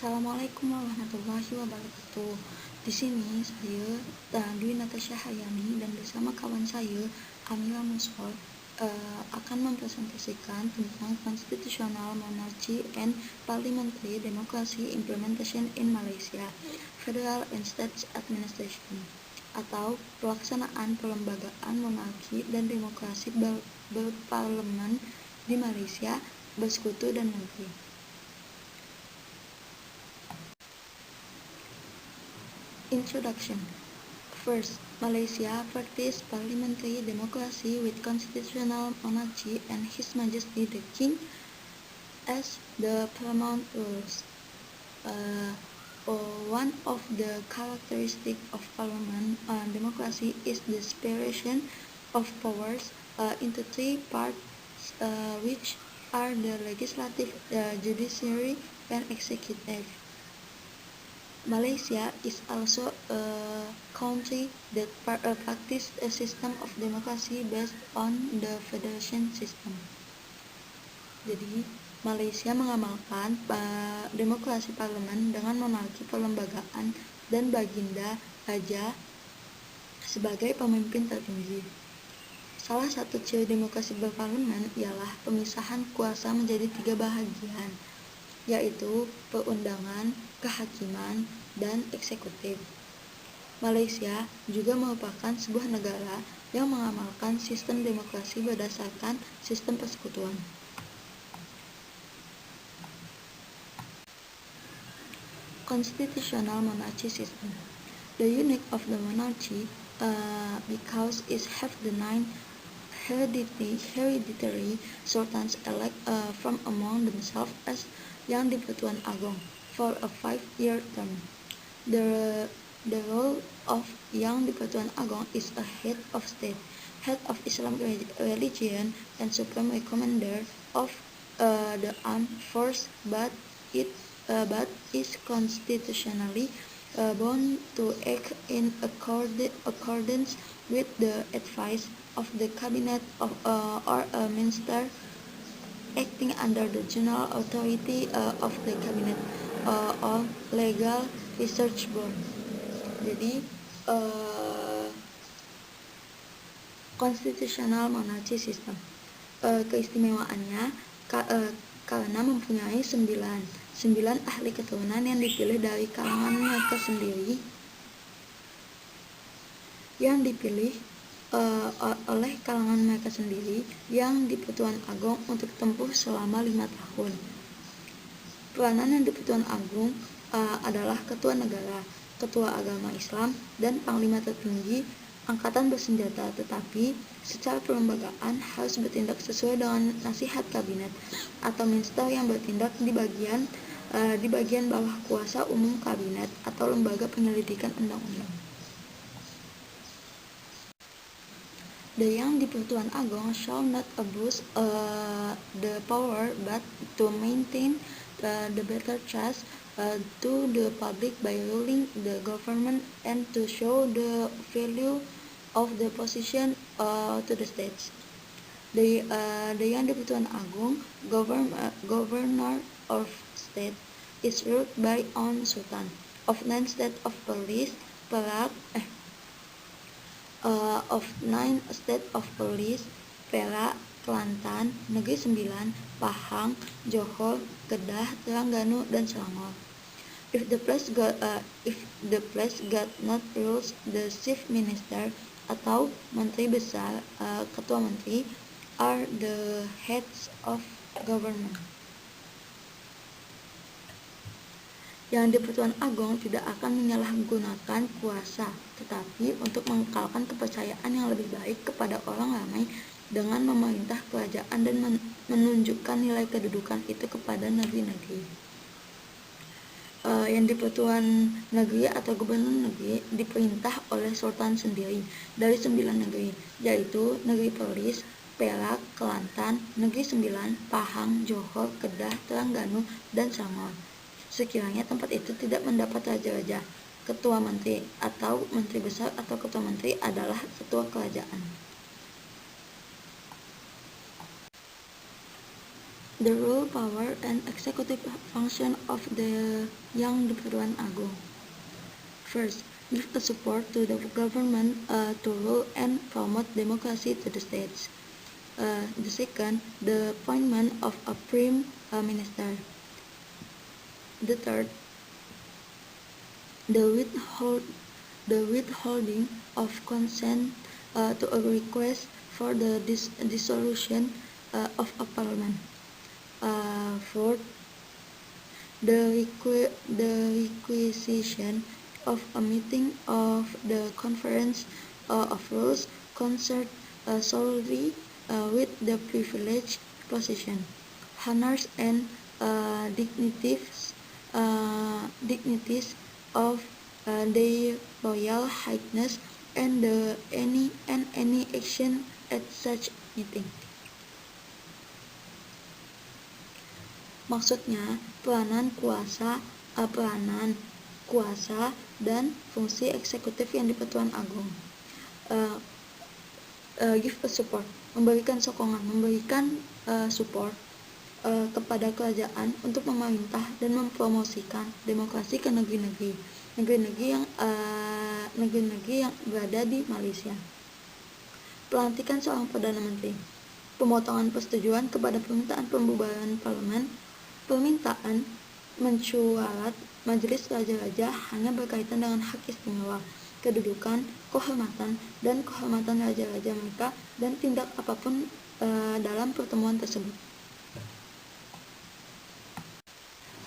Assalamualaikum warahmatullahi wabarakatuh. Di sini saya Dwi Natasha Hayani dan bersama kawan saya Amila Musol akan mempresentasikan tentang Constitutional Monarchy and Parliamentary Democracy Implementation in Malaysia, Federal and State Administration, atau pelaksanaan pelembagaan monarki dan demokrasi berparlemen di Malaysia, bersekutu dan negeri. Introduction. First, Malaysia practiced parliamentary democracy with constitutional monarchy and His Majesty the King as the paramount rulers. One of the characteristics of parliament democracy is the separation of powers into three parts, which are the legislative, judiciary, and executive. Malaysia is also a country that practices a system of democracy based on the federation system. Jadi, Malaysia mengamalkan demokrasi parlemen dengan monarki perlembagaan dan baginda raja sebagai pemimpin tertinggi. Salah satu ciri demokrasi berparlemen ialah pemisahan kuasa menjadi 3 bahagian, yaitu perundangan, kehakiman, dan eksekutif. Malaysia juga merupakan sebuah negara yang mengamalkan sistem demokrasi berdasarkan sistem persekutuan. Constitutional monarchy system. The unique of the monarchy because it have the 9 hereditary sultans elect from among themselves as Yang di-Pertuan Agong for a 5-year term. The role of Yang di-Pertuan Agong is a head of state, head of Islamic religion, and supreme commander of the armed force, but is constitutionally bound to act in accordance with the advice of the cabinet or a minister acting under the general authority of the cabinet or legal research board. Jadi constitutional monarchy system keistimewaannya karena mempunyai 9 ahli keturunan yang dipilih dari kalangan mereka sendiri, oleh kalangan mereka sendiri yang di-Pertuan Agong untuk tempuh selama 5 tahun. Peranan yang di-Pertuan Agong adalah ketua negara, ketua agama Islam, dan panglima tertinggi angkatan bersenjata, tetapi secara pelembagaan harus bertindak sesuai dengan nasihat kabinet atau minister yang bertindak di bagian bawah kuasa umum kabinet atau lembaga penyelidikan undang-undang. The Yang di-Pertuan Agong shall not abuse the power, but to maintain the better trust to the public by ruling the government and to show the value of the position to the states. The Yang di-Pertuan Agong, governor of state, is ruled by on sultan of 9 state of police, Perak, Perak, Kelantan, Negeri Sembilan, Pahang, Johor, Kedah, Terengganu, dan Selangor. If the place got not rules, the chief minister atau menteri besar, ketua menteri, are the heads of government. Yang di-Pertuan Agong tidak akan menyalahgunakan kuasa, tetapi untuk mengekalkan kepercayaan yang lebih baik kepada orang ramai dengan memerintah kerajaan dan menunjukkan nilai kedudukan itu kepada negeri-negeri. Yang di-Pertuan negeri atau gubernur negeri diperintah oleh sultan sendiri dari 9 negeri, yaitu Negeri Perlis, Perak, Kelantan, Negeri Sembilan, Pahang, Johor, Kedah, Terengganu, dan Selangor. Sekiranya tempat itu tidak mendapat raja-raja, ketua menteri atau menteri besar atau ketua menteri adalah ketua kerajaan. The role, power, and executive function of the Yang di-Pertuan Agong. First, give a support to the government to rule and promote democracy to the states. The second, the appointment of a prime minister. The third, the withholding of consent to a request for the dissolution of a parliament. Fourth, the requisition of a meeting of the Conference of Rules concerned solely with the privileged position, honors, and dignities of their Royal Highness and any action at such meeting. Maksudnya, peranan kuasa dan fungsi eksekutif yang di-Pertuan Agong. Give a support, memberikan sokongan, memberikan support kepada kerajaan untuk memerintah dan mempromosikan demokrasi ke negeri-negeri yang berada di Malaysia. Pelantikan seorang Perdana Menteri, pemotongan persetujuan kepada permintaan pembubaran parlemen. Permintaan mencualat Majelis Raja-Raja hanya berkaitan dengan hak istimewa, kedudukan, kehormatan Raja-Raja mereka dan tindak apapun dalam pertemuan tersebut.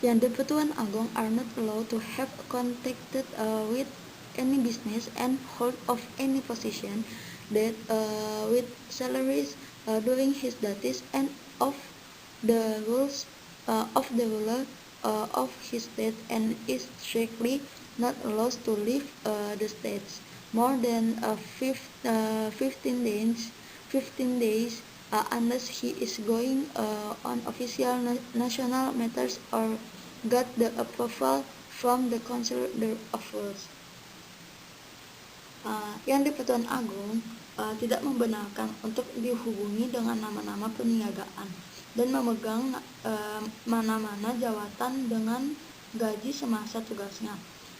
Yang di-Pertuan Agong are not allowed to have contacted with any business and hold of any position that with salaries during his duties and of the rules of the ruler of his state, and is strictly not allowed to leave the states more than 15 days unless he is going on official national matters or got the approval from the Council of Rules. Yang di-Pertuan Agong tidak membenarkan untuk dihubungi dengan nama-nama perniagaan dan memegang mana-mana jawatan dengan gaji semasa tugasnya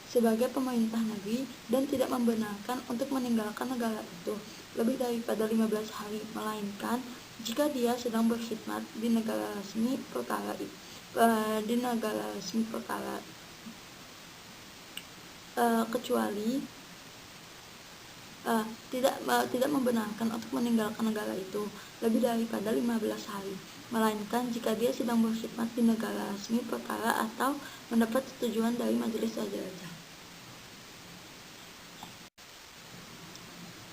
sebagai pemerintah negeri, dan tidak membenarkan untuk meninggalkan negara itu lebih daripada 15 hari, melainkan jika dia sedang berkhidmat di negara resmi perkara kecuali tidak membenarkan untuk meninggalkan negara itu lebih daripada 15 hari, melainkan jika dia sedang berkhidmat di negara resmi perkara atau mendapat setujuan dari Majelis Raja-Raja.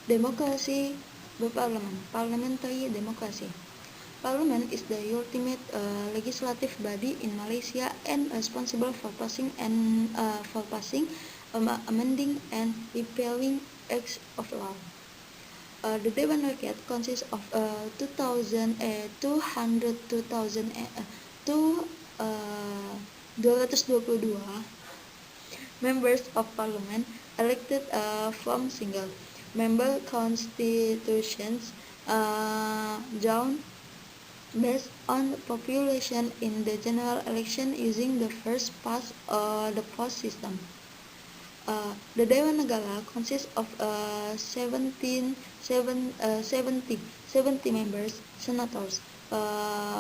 Demokrasi berparlemen, parliamentary democracy. Parliament is the ultimate legislative body in Malaysia and responsible for passing, amending, and repealing acts of law. The Dewan Rakyat consists of 222 members of parliament elected from single member constitutions drawn based on population in the general election using the first past the post system. The Dewan Negara consists of 70 members, senators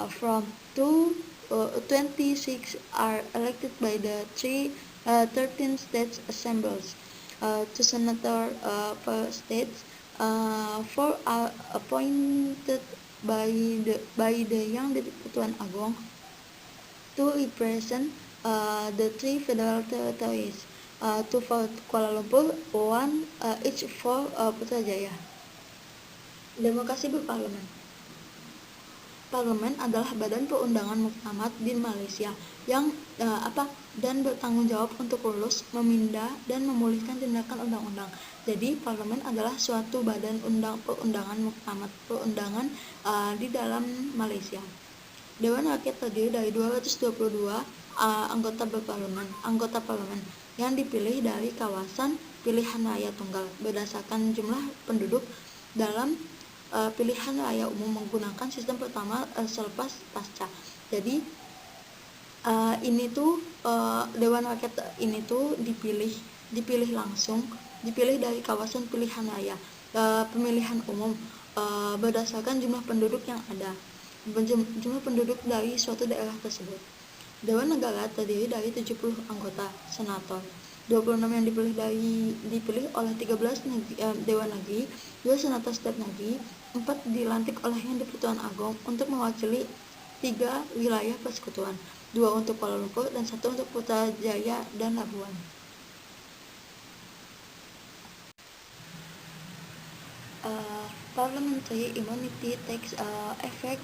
from 26 are elected by the 13 state assemblies, 2 senators per state, 4 are appointed by the Yang di-Pertuan Agong to represent the 3 federal territories, 2 for Kuala Lumpur, 1 each for Putrajaya. Demokrasi berparlemen. Parlemen adalah badan perundangan muktamad di Malaysia yang dan bertanggung jawab untuk lulus, memindah, dan memulihkan tindakan undang-undang. Jadi parlemen adalah suatu badan perundangan muktamad, perundangan di dalam Malaysia. Dewan Rakyat terdiri dari 222 anggota parlemen yang dipilih dari kawasan pilihan raya tunggal berdasarkan jumlah penduduk dalam pilihan raya umum menggunakan sistem pertama selepas pasca. Jadi ini tuh Dewan Rakyat ini tuh dipilih langsung, dipilih dari kawasan pilihan raya, pemilihan umum berdasarkan jumlah penduduk yang ada, jumlah penduduk dari suatu daerah tersebut. Dewan Negara terdiri dari 70 anggota senator, 26 yang dipilih oleh 13 Dewan Negeri, 2 senator setiap negeri, 4 dilantik oleh Yang di-Pertuan Agong untuk mewakili 3 wilayah persekutuan, 2 untuk Kuala Lumpur dan 1 untuk Putrajaya dan Labuan. Parliamentary immunity takes effect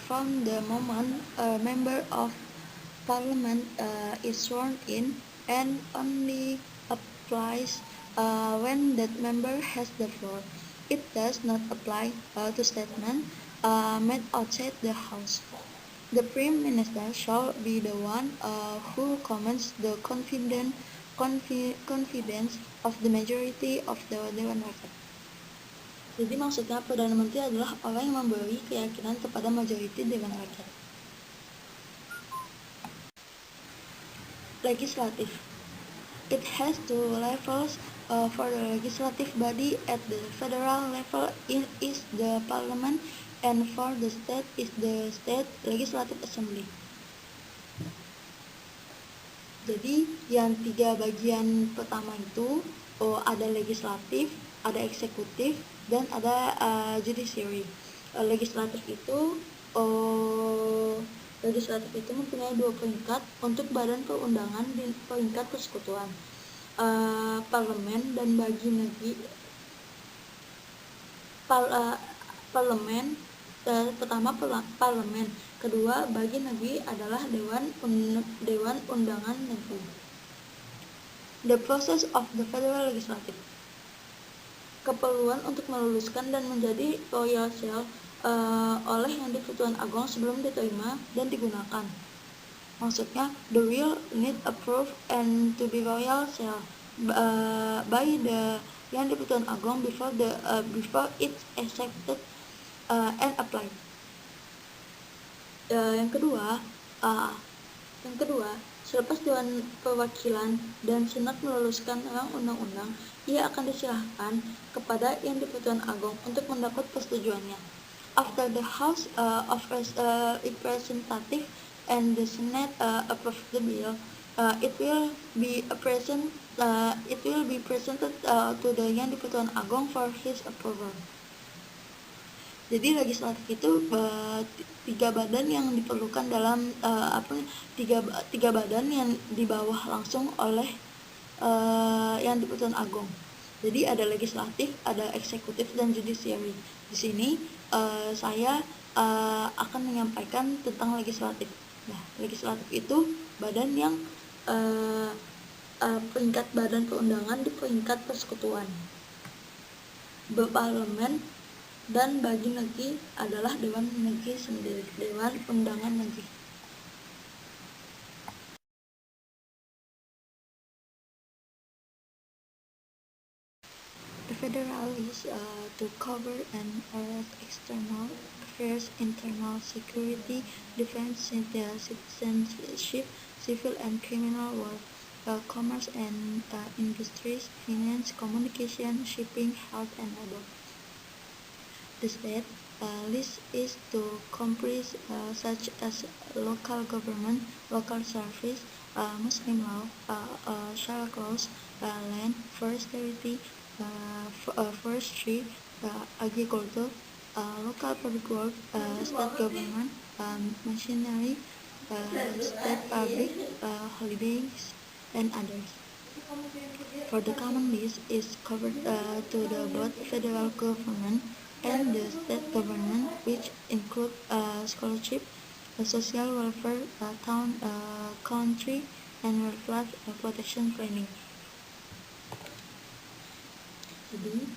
from the moment a member of Parliament is sworn in, and only applies when that member has the floor. It does not apply to statements made outside the House. The Prime Minister shall be the one who commands the confidence of the majority of the Dewan Rakyat. Jadi maksudnya Perdana Menteri adalah orang yang memberi keyakinan kepada majoriti Dewan Rakyat. Legislative. It has two levels. For the legislative body at the federal level is the parliament, and for the state is the state legislative assembly. Jadi yang 3 bagian pertama itu ada legislatif, ada eksekutif, dan ada judiciary. Legislatif itu mempunyai 2 peringkat untuk badan perundangan di peringkat persekutuan, parlemen dan bagi negeri. Parlemen pertama parlemen, kedua bagi negeri adalah dewan undangan negeri. The process of the federal legislative. Keperluan untuk meluluskan dan menjadi royal seal oleh Yang di-Pertuan Agong sebelum diterima dan digunakan. Maksudnya, the will need approved and to be royal seal by the Yang di-Pertuan Agong before it's accepted and applied. Yang kedua, selepas Dewan Perwakilan dan Senat meluluskan undang-undang, ia akan diserahkan kepada Yang di-Pertuan Agong untuk mendapat persetujuannya. After the House of Representatives and the Senate approve the bill, it will be presented to the Yang di-Pertuan Agong for his approval. Jadi legislatif itu 3 badan yang diperlukan dalam tiga badan yang di bawah langsung oleh Yang di-Pertuan Agong. Jadi ada legislatif, ada eksekutif, dan judiciary. Di sini saya akan menyampaikan tentang legislatif. Nah, legislatif itu badan yang peringkat badan perundangan di peringkat persekutuan. Berparlemen dan bagi negeri adalah Dewan Negeri sendiri, Dewan Undangan Negeri. The federal is to cover and arrest external affairs, internal security, defense, citizenship, civil and criminal law, commerce and industries, finance, communication, shipping, health, and labor. The state list is to comprise such as local government, local service, Muslim law, Sharia laws, land, forestry, agriculture, local public work, state government, machinery, state public holidays, and others. For the common list is covered to the both federal government and the state government, which include scholarship, social welfare, country, and wildlife protection planning. Jadi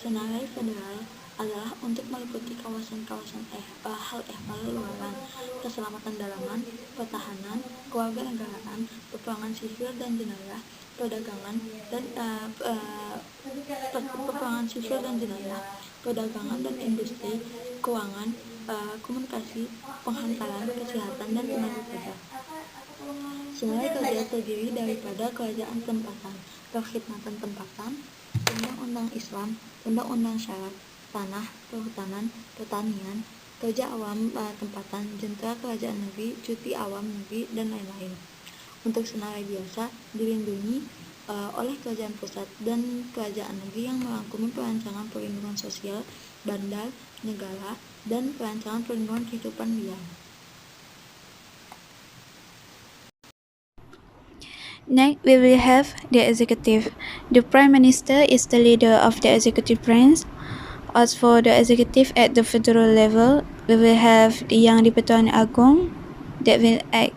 senilai federal adalah untuk meliputi kawasan-kawasan hal ehwal luaran, keselamatan dalaman, pertahanan, kewarganegaraan, peperangan sipil dan jenayah, perdagangan dan peperangan sipil dan jenayah, perdagangan dan industri, keuangan, komunikasi, penghantaran, kesehatan, dan tenaga kerja. Semua kerja terdiri daripada kerajaan tempatan, perkhidmatan tempatan, undang-undang Islam, undang-undang syarat, tanah, perhutanan, pertanian, kerja awam tempatan, jentera kerajaan negeri, cuti awam negeri, dan lain-lain. Untuk senarai biasa dilindungi oleh kerajaan pusat dan kerajaan negeri yang merangkumi perancangan perlindungan sosial, bandar, negara, dan perancangan perlindungan kehidupan liar. Next, we will have the executive. The Prime Minister is the leader of the executive branch. As for the executive at the federal level, we will have the Yang di-Pertuan Agong that will act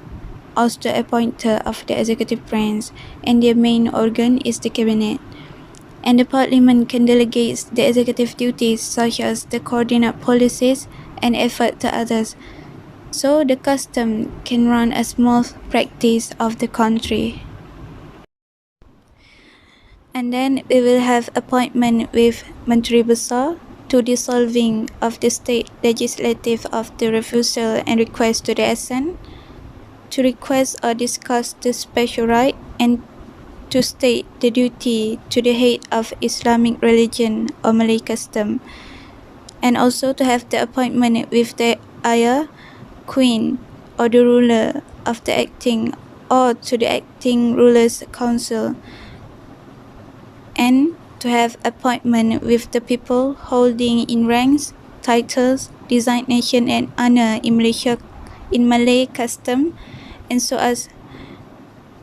as the appointer of the executive branch, and their main organ is the cabinet. And the parliament can delegate the executive duties such as the coordinate policies and effort to others. So the custom can run a smooth practice of the country. And then we will have appointment with Menteri Besar to dissolving of the state legislative of the refusal and request to the assent, to request or discuss the special right, and to state the duty to the head of Islamic religion or Malay custom, and also to have the appointment with the ayah, queen, or the ruler of the acting or to the acting rulers council, and to have appointment with the people holding in ranks, titles, designation and honor in Malaysia in Malay custom, and so as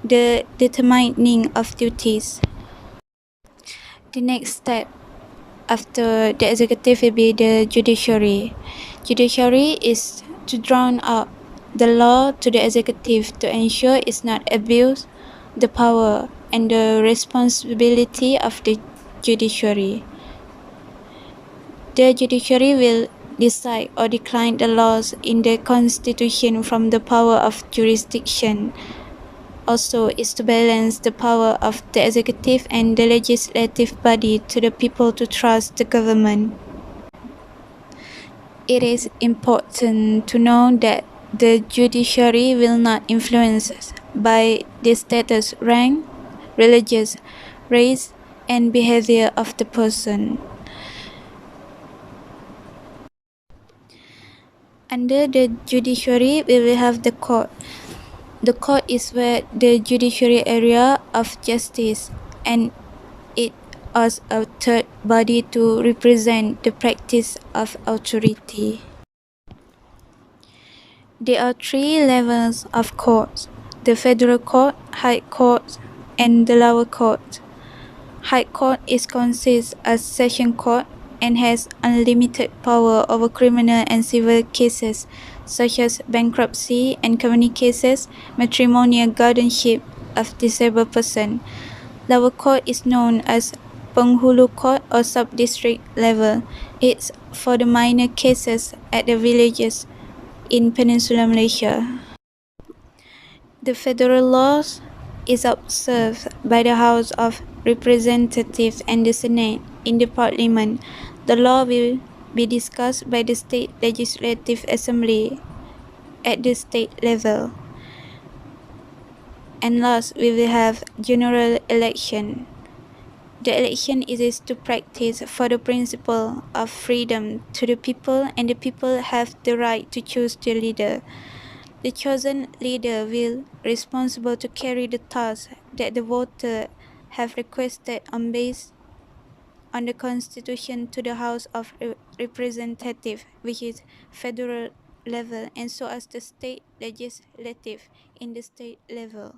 the determining of duties. The next step after the executive will be the judiciary. Judiciary is to draw up the law to the executive to ensure it's not abuse the power and the responsibility of the judiciary. The judiciary will decide or decline the laws in the constitution from the power of jurisdiction. Also is to balance the power of the executive and the legislative body to the people to trust the government. It is important to know that the judiciary will not influence by the status, rank, religious, race, and behavior of the person. Under the judiciary, we will have the court. The court is where the judiciary area of justice, and it as a third body to represent the practice of authority. There are three levels of courts: the federal court, high court, and the lower court. High court consists of session court and has unlimited power over criminal and civil cases such as bankruptcy and company cases, matrimonial guardianship of disabled person. Lower court is known as Penghulu Court or sub-district level. It's for the minor cases at the villages in Peninsular Malaysia. The federal laws is observed by the House of Representatives and the Senate in the Parliament. The law will be discussed by the State Legislative Assembly at the state level. And last, we will have general election. The election is to practice for the principle of freedom to the people, and the people have the right to choose their leader. The chosen leader will be responsible to carry the task that the voter have requested on based on the constitution to the House of Representatives, which is federal level, and so as the state legislative in the state level.